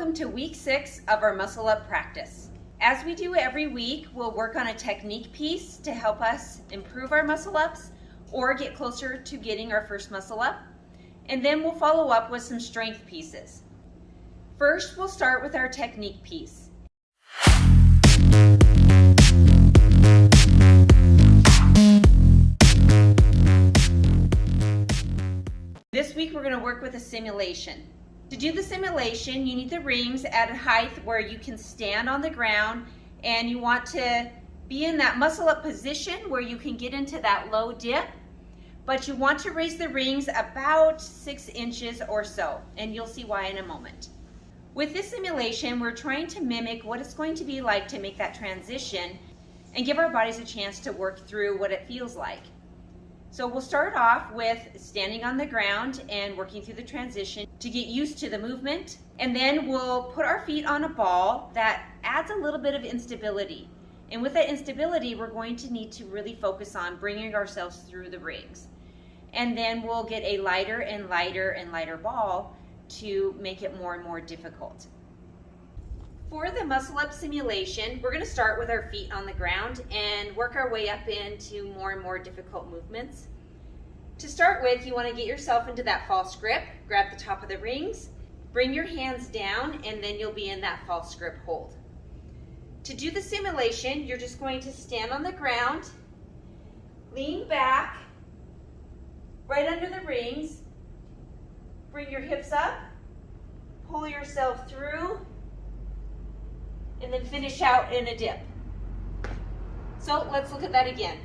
Welcome to week 6 of our muscle up practice. As we do every week, we'll work on a technique piece to help us improve our muscle ups or get closer to getting our first muscle up. And then we'll follow up with some strength pieces. First, we'll start with our technique piece. This week we're going to work with a simulation. To do the simulation, you need the rings at a height where you can stand on the ground, and you want to be in that muscle up position where you can get into that low dip, but you want to raise the rings about 6 inches or so, and you'll see why in a moment. With this simulation, we're trying to mimic what it's going to be like to make that transition and give our bodies a chance to work through what it feels like. So we'll start off with standing on the ground and working through the transition to get used to the movement. And then we'll put our feet on a ball that adds a little bit of instability. And with that instability, we're going to need to really focus on bringing ourselves through the rings. And then we'll get a lighter and lighter and lighter ball to make it more and more difficult. For the muscle up simulation, we're going to start with our feet on the ground and work our way up into more and more difficult movements. To start with, you want to get yourself into that false grip, grab the top of the rings, bring your hands down, and then you'll be in that false grip hold. To do the simulation, you're just going to stand on the ground, lean back, right under the rings, bring your hips up, pull yourself through, and then finish out in a dip. So let's look at that again.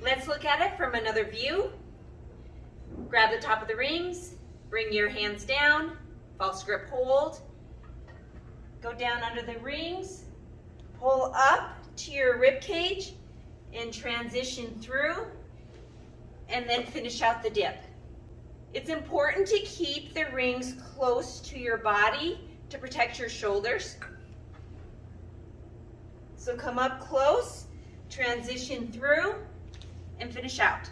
Let's look at it from another view. Grab the top of the rings, bring your hands down, false grip hold. Go down under the rings, pull up to your rib cage and transition through, and then finish out the dip. It's important to keep the rings close to your body to protect your shoulders. So come up close, transition through, and finish out.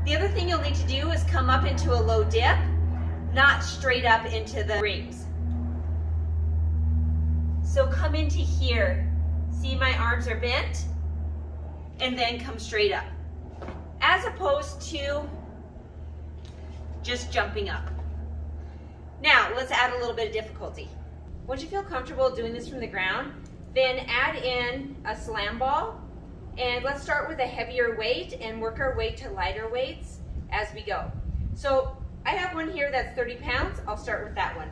The other thing you'll need to do is come up into a low dip, not straight up into the rings. So come into here. See, my arms are bent, and then come straight up, as opposed to just jumping up. Now, let's add a little bit of difficulty. Once you feel comfortable doing this from the ground, then add in a slam ball. And let's start with a heavier weight and work our way to lighter weights as we go. So I have one here that's 30 pounds. I'll start with that one.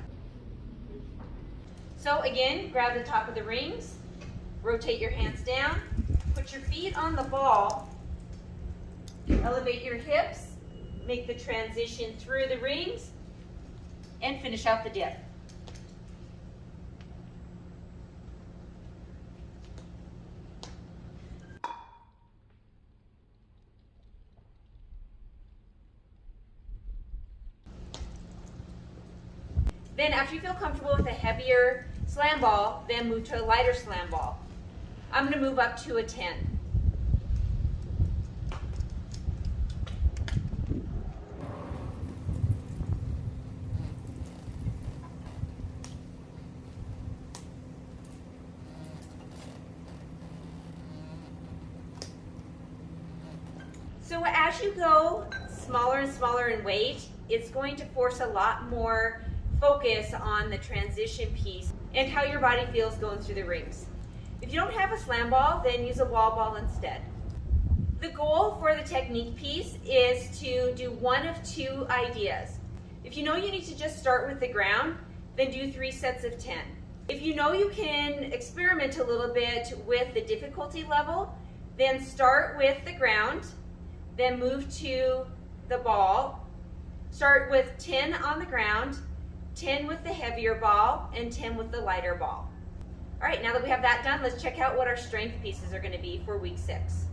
So again, grab the top of the rings, rotate your hands down, put your feet on the ball, elevate your hips, make the transition through the rings, and finish out the dip. Then after you feel comfortable with a heavier slam ball, then move to a lighter slam ball. I'm going to move up to a 10. So as you go smaller and smaller in weight, it's going to force a lot more focus on the transition piece and how your body feels going through the rings. If you don't have a slam ball, then use a wall ball instead. The goal for the technique piece is to do one of 2 ideas. If you know you need to just start with the ground, then do 3 sets of 10. If you know you can experiment a little bit with the difficulty level, then start with the ground, then move to the ball. Start with 10 on the ground, 10 with the heavier ball, and 10 with the lighter ball. All right, now that we have that done, let's check out what our strength pieces are going to be for week 6.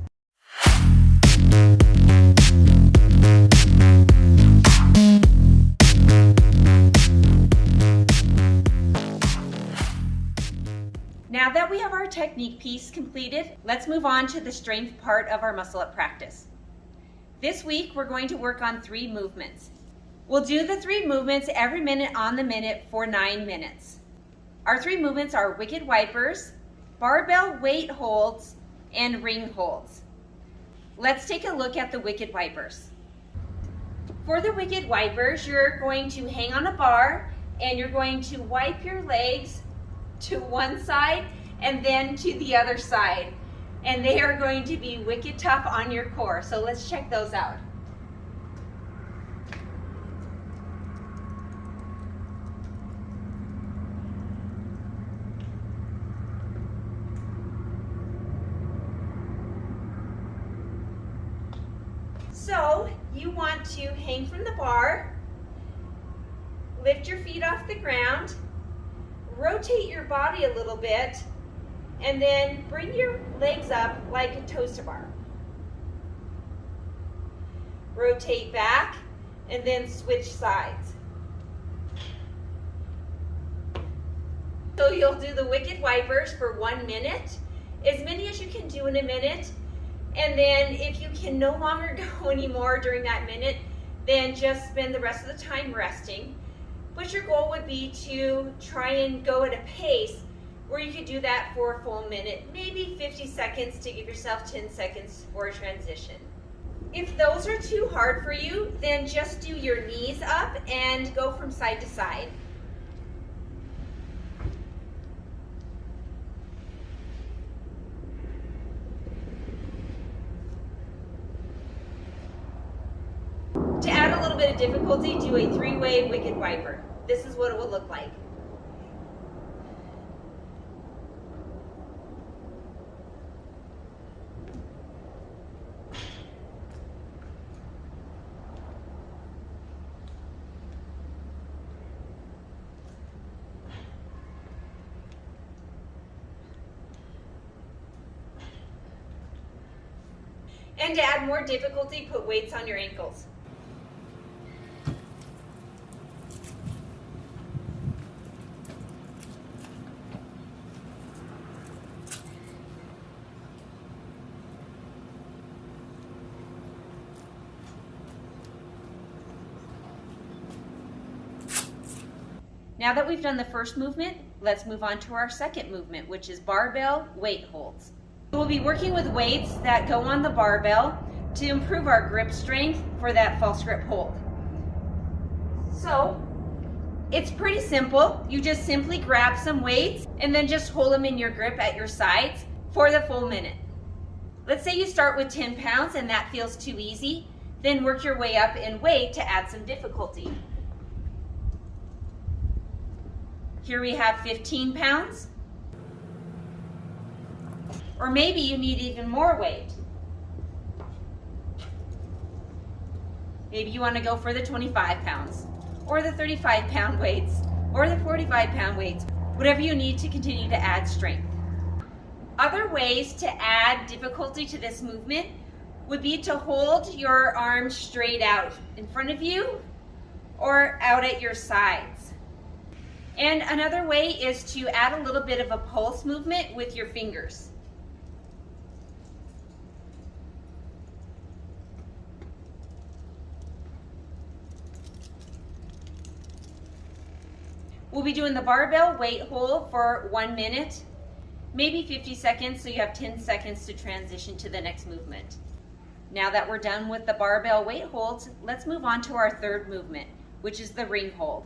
Now that we have our technique piece completed, let's move on to the strength part of our muscle up practice. This week, we're going to work on 3 movements. We'll do the 3 movements every minute on the minute for 9 minutes. Our 3 movements are wicked wipers, barbell weight holds, and ring holds. Let's take a look at the wicked wipers. For the wicked wipers, you're going to hang on a bar and you're going to wipe your legs to one side and then to the other side. And they are going to be wicked tough on your core. So let's check those out. So you want to hang from the bar, lift your feet off the ground, rotate your body a little bit, and then bring your legs up like a toaster bar. Rotate back, and then switch sides. So you'll do the wicked wipers for 1 minute, as many as you can do in a minute. And then if you can no longer go anymore during that minute, then just spend the rest of the time resting. But your goal would be to try and go at a pace where you could do that for a full minute, maybe 50 seconds to give yourself 10 seconds for a transition. If those are too hard for you, then just do your knees up and go from side to side. To add a little bit of difficulty, do a 3-way wicked wiper. This is what it will look like. And to add more difficulty, put weights on your ankles. Now that we've done the first movement, let's move on to our second movement, which is barbell weight holds. We'll be working with weights that go on the barbell to improve our grip strength for that false grip hold. So it's pretty simple. You just simply grab some weights and then just hold them in your grip at your sides for the full minute. Let's say you start with 10 pounds and that feels too easy, then work your way up in weight to add some difficulty. Here we have 15 pounds. Or maybe you need even more weight. Maybe you want to go for the 25 pounds, or the 35-pound weights, or the 45-pound weights, whatever you need to continue to add strength. Other ways to add difficulty to this movement would be to hold your arms straight out in front of you or out at your sides. And another way is to add a little bit of a pulse movement with your fingers. We'll be doing the barbell weight hold for 1 minute, maybe 50 seconds, so you have 10 seconds to transition to the next movement. Now that we're done with the barbell weight holds, let's move on to our third movement, which is the ring hold.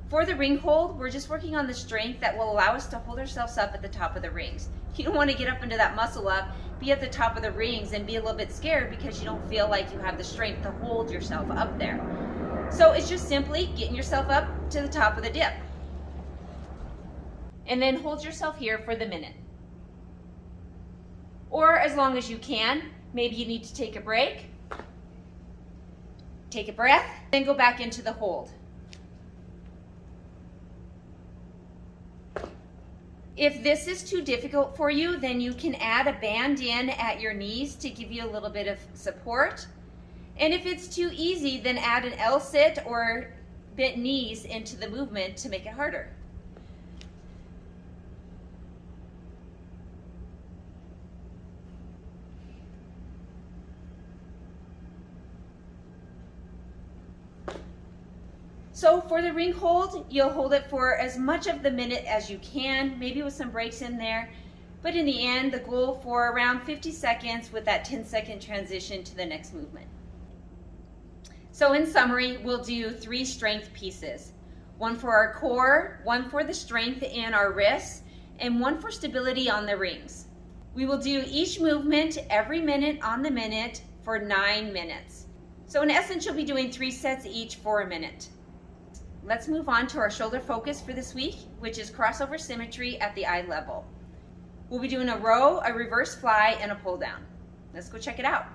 For the ring hold, we're just working on the strength that will allow us to hold ourselves up at the top of the rings. You don't want to get up into that muscle up, be at the top of the rings and be a little bit scared because you don't feel like you have the strength to hold yourself up there. So it's just simply getting yourself up to the top of the dip. And then hold yourself here for the minute. Or as long as you can. Maybe you need to take a break, take a breath, then go back into the hold. If this is too difficult for you, then you can add a band in at your knees to give you a little bit of support. And if it's too easy, then add an L-sit or bent knees into the movement to make it harder. So for the ring hold, you'll hold it for as much of the minute as you can, maybe with some breaks in there. But in the end, the goal for around 50 seconds with that 10-second transition to the next movement. So in summary, we'll do 3 strength pieces. 1 for our core, 1 for the strength in our wrists, and 1 for stability on the rings. We will do each movement every minute on the minute for 9 minutes. So in essence, you'll be doing 3 sets each for a minute. Let's move on to our shoulder focus for this week, which is crossover symmetry at the eye level. We'll be doing a row, a reverse fly, and a pull down. Let's go check it out.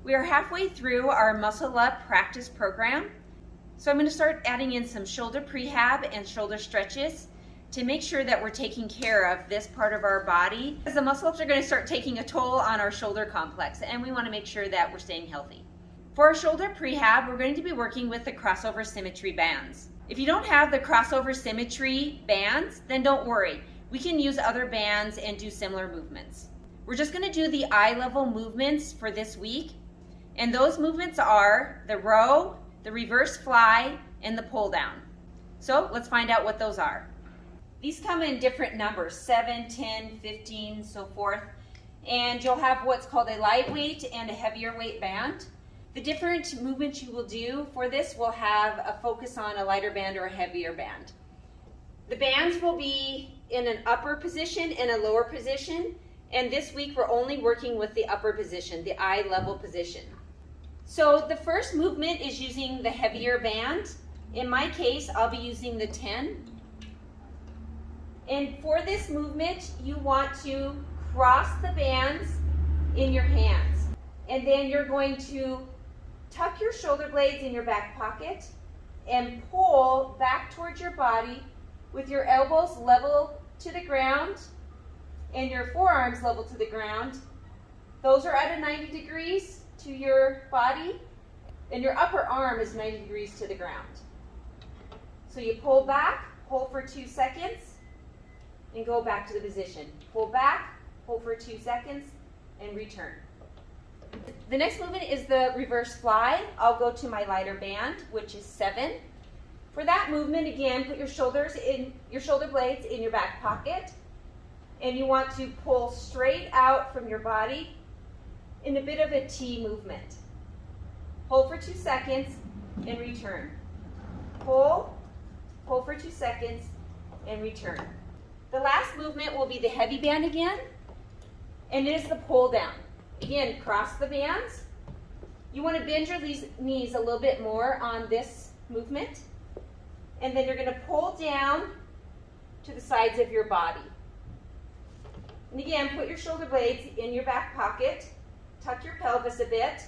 We are halfway through our Muscle Up practice program. So I'm going to start adding in some shoulder prehab and shoulder stretches to make sure that we're taking care of this part of our body, because the muscle ups are going to start taking a toll on our shoulder complex, and we want to make sure that we're staying healthy. For our shoulder prehab, we're going to be working with the crossover symmetry bands. If you don't have the crossover symmetry bands, then don't worry. We can use other bands and do similar movements. We're just going to do the eye level movements for this week, and those movements are the row, the reverse fly, and the pull down. So let's find out what those are. These come in different numbers, 7, 10, 15, so forth. And you'll have what's called a lightweight and a heavier weight band. The different movements you will do for this will have a focus on a lighter band or a heavier band. The bands will be in an upper position and a lower position. And this week we're only working with the upper position, the eye level position. So the first movement is using the heavier band. In my case, I'll be using the 10. And for this movement, you want to cross the bands in your hands. And then you're going to tuck your shoulder blades in your back pocket and pull back towards your body with your elbows level to the ground and your forearms level to the ground. Those are at a 90 degrees to your body, and your upper arm is 90 degrees to the ground. So you pull back, hold for 2 seconds, and go back to the position. Pull back, hold for 2 seconds, and return. The next movement is the reverse fly. I'll go to my lighter band, which is 7. For that movement, again, put your shoulder blades in your back pocket, and you want to pull straight out from your body in a bit of a T movement. Hold for 2 seconds and return. Pull, hold for 2 seconds, and return. The last movement will be the heavy band again, and it is the pull down. Again, cross the bands. You want to bend your knees a little bit more on this movement, and then you're going to pull down to the sides of your body. And again, put your shoulder blades in your back pocket, tuck your pelvis a bit,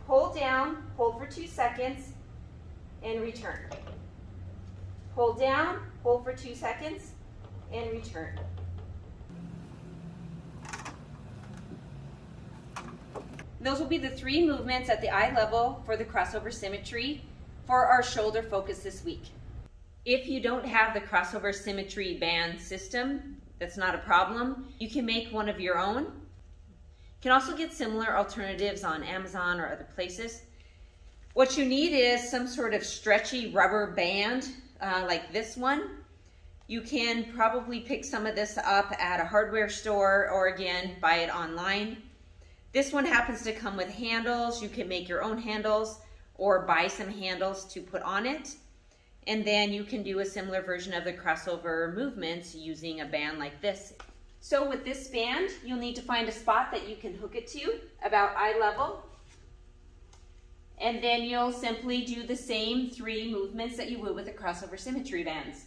pull down, hold for 2 seconds, and return. Pull down, hold for 2 seconds, and return. Those will be the 3 movements at the eye level for the crossover symmetry for our shoulder focus this week. If you don't have the crossover symmetry band system, that's not a problem. You can make one of your own. You can also get similar alternatives on Amazon or other places. What you need is some sort of stretchy rubber band like this one. You can probably pick some of this up at a hardware store or again, buy it online. This one happens to come with handles. You can make your own handles or buy some handles to put on it. And then you can do a similar version of the crossover movements using a band like this. So with this band, you'll need to find a spot that you can hook it to about eye level. And then you'll simply do the same 3 movements that you would with the crossover symmetry bands.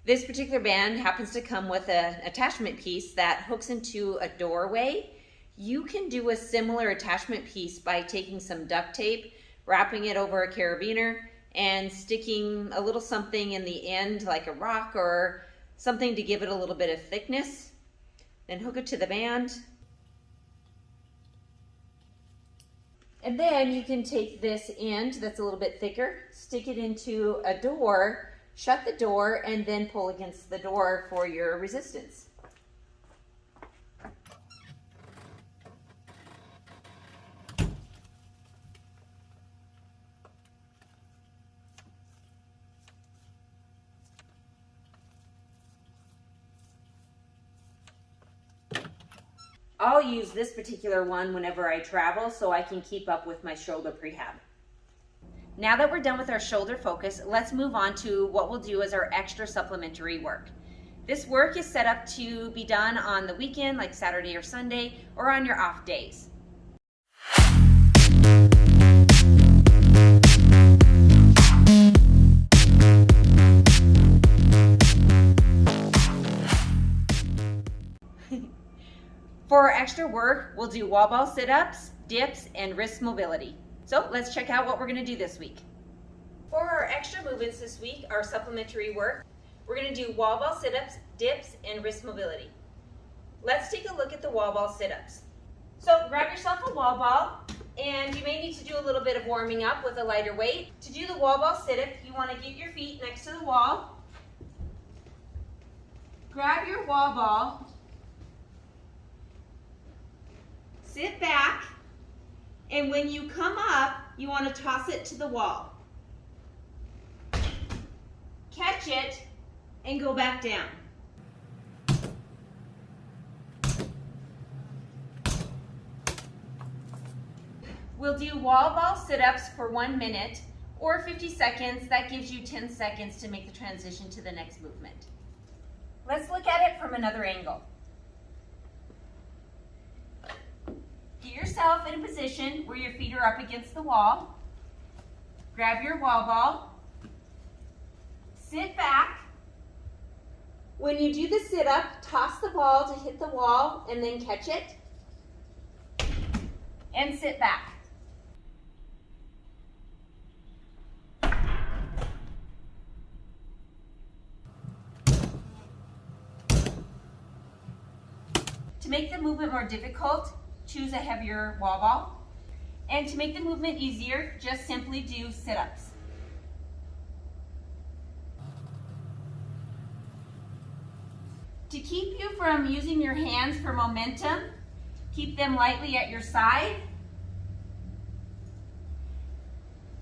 This particular band happens to come with an attachment piece that hooks into a doorway. You can do a similar attachment piece by taking some duct tape, wrapping it over a carabiner, and sticking a little something in the end, like a rock or something to give it a little bit of thickness. Then hook it to the band. And then you can take this end that's a little bit thicker, stick it into a door, shut the door, and then pull against the door for your resistance. I'll use this particular one whenever I travel so I can keep up with my shoulder prehab. Now that we're done with our shoulder focus, let's move on to what we'll do as our extra supplementary work. This work is set up to be done on the weekend, like Saturday or Sunday, or on your off days. For our extra work, we'll do wall ball sit-ups, dips, and wrist mobility. So let's check out what we're gonna do this week. For our extra movements this week, our supplementary work, we're gonna do wall ball sit-ups, dips, and wrist mobility. Let's take a look at the wall ball sit-ups. So grab yourself a wall ball, and you may need to do a little bit of warming up with a lighter weight. To do the wall ball sit-up, you wanna get your feet next to the wall. Grab your wall ball, sit back, and when you come up, you want to toss it to the wall. Catch it and go back down. We'll do wall ball sit-ups for 1 minute or 50 seconds. That gives you 10 seconds to make the transition to the next movement. Let's look at it from another angle. Get yourself in a position where your feet are up against the wall. Grab your wall ball. Sit back. When you do the sit-up, toss the ball to hit the wall and then catch it. And sit back. To make the movement more difficult, choose a heavier wall ball. And to make the movement easier, just simply do sit-ups. To keep you from using your hands for momentum, keep them lightly at your side,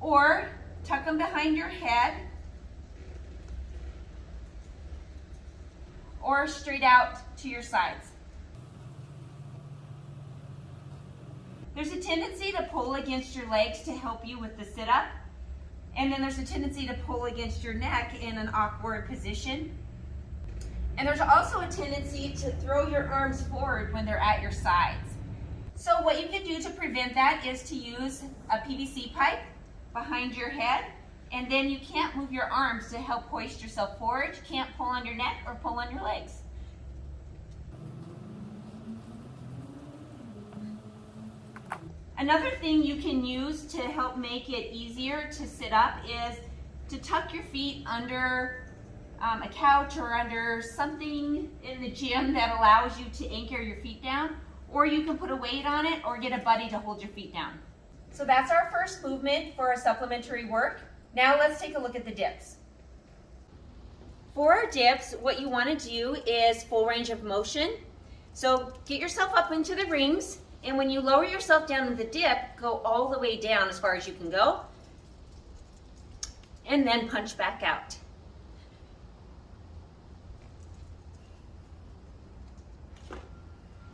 or tuck them behind your head, or straight out to your sides. There's a tendency to pull against your legs to help you with the sit-up, and then there's a tendency to pull against your neck in an awkward position. And there's also a tendency to throw your arms forward when they're at your sides. So what you can do to prevent that is to use a PVC pipe behind your head, and then you can't move your arms to help hoist yourself forward. You can't pull on your neck or pull on your legs. Another thing you can use to help make it easier to sit up is to tuck your feet under a couch or under something in the gym that allows you to anchor your feet down, or you can put a weight on it or get a buddy to hold your feet down. So that's our first movement for our supplementary work. Now let's take a look at the dips. For our dips, what you want to do is full range of motion. So get yourself up into the rings, and when you lower yourself down in the dip, go all the way down as far as you can go, and then punch back out.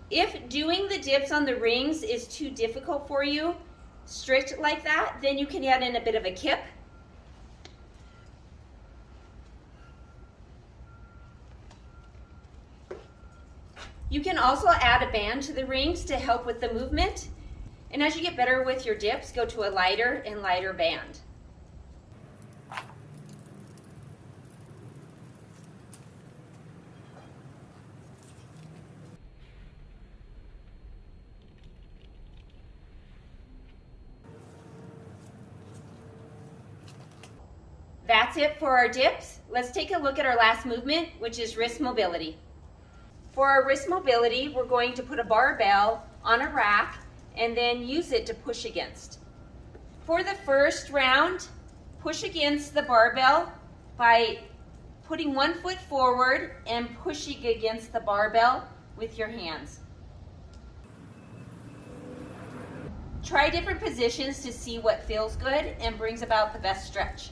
If doing the dips on the rings is too difficult for you, strict like that, then you can add in a bit of a kip. You can also add a band to the rings to help with the movement. And as you get better with your dips, go to a lighter and lighter band. That's it for our dips. Let's take a look at our last movement, which is wrist mobility. For our wrist mobility, we're going to put a barbell on a rack and then use it to push against. For the first round, push against the barbell by putting one foot forward and pushing against the barbell with your hands. Try different positions to see what feels good and brings about the best stretch.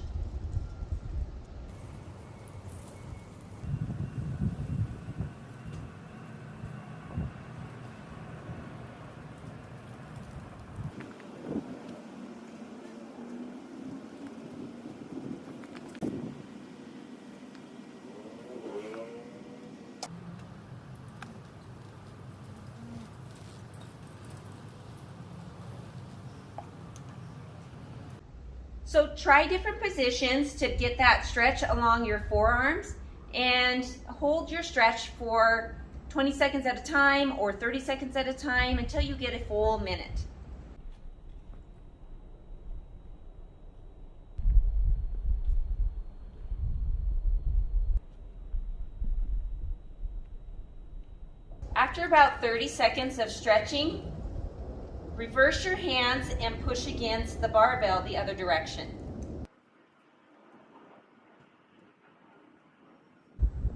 So try different positions to get that stretch along your forearms and hold your stretch for 20 seconds at a time or 30 seconds at a time until you get a full minute. After about 30 seconds of stretching, reverse your hands and push against the barbell the other direction.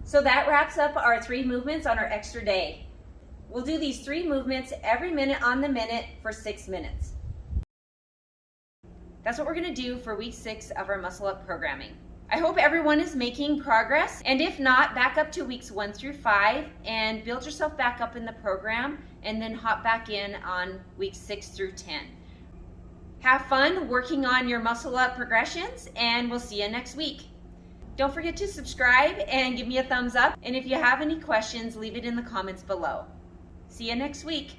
So that wraps up our 3 movements on our extra day. We'll do these 3 movements every minute on the minute for 6 minutes. That's what we're going to do for week 6 of our Muscle Up programming. I hope everyone is making progress, and if not, back up to weeks 1 through 5 and build yourself back up in the program and then hop back in on weeks 6 through 10. Have fun working on your Muscle Up progressions, and we'll see you next week. Don't forget to subscribe and give me a thumbs up, and if you have any questions, leave it in the comments below. See you next week.